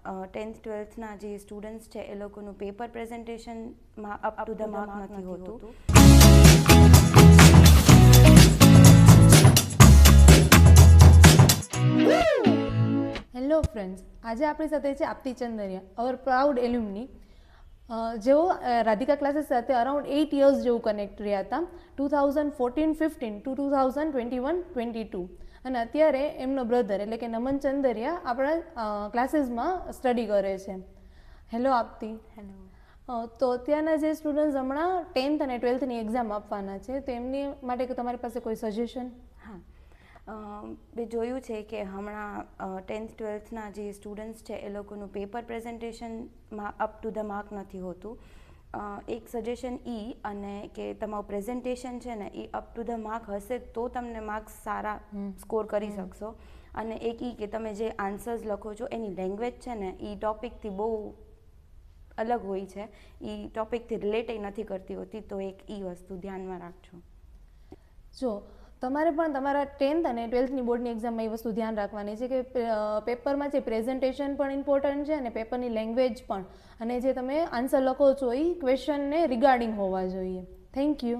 10th 12thના જે students છે એ લોકોનું પેપર પ્રેઝન્ટેશનમાં અપ ટુ ધ માર્ક નથી હોતું. હેલો ફ્રેન્ડ્સ, આજે આપણી સાથે છે આપતી ચંદરિયા, અવર પ્રાઉડ એલ્યુમની. જેઓ રાધિકા ક્લાસીસ સાથે અરાઉન્ડ 8 years જેવું કનેક્ટ રહ્યા હતા, 2014-15 to 2021-22, અને અત્યારે એમનો બ્રધર એટલે કે નમન ચંદરિયા આપણા ક્લાસીસમાં સ્ટડી કરે છે. હેલો આપતી. હેલો. તો અત્યારના જે સ્ટુડન્ટ્સ હમણાં 10th અને 12thની એક્ઝામ આપવાના છે, તો એમની માટે તમારી પાસે કોઈ સજેશન? હા, મેં જોયું છે કે હમણાં 10th 12thના જે સ્ટુડન્ટ્સ છે એ લોકોનું પેપર પ્રેઝન્ટેશનમાં અપ ટુ ધ માર્ક નથી હોતું. એક સજેશન અને કે તમારું પ્રેઝન્ટેશન છે ને એ અપ ટુ ધ માર્ક હશે તો તમને માર્ક્સ સારા સ્કોર કરી શકશો. અને એક કે તમે જે આન્સર્સ લખો છો એની લેંગ્વેજ છે ને એ ટોપિકથી બહુ અલગ હોય છે, એ ટોપિકથી રિલેટ નથી કરતી હોતી, તો એક વસ્તુ ધ્યાનમાં રાખજો. જો તમારે પણ તમારા 10th અને 12thની બોર્ડની એક્ઝામમાં એ વસ્તુ ધ્યાન રાખવાની છે કે પેપરમાં જે પ્રેઝન્ટેશન પણ ઇમ્પોર્ટન્ટ છે અને પેપરની લેંગ્વેજ પણ, અને જે તમે આન્સર લખો છો એ ક્વેશ્ચનને રિગાર્ડિંગ હોવા જોઈએ. Thank you.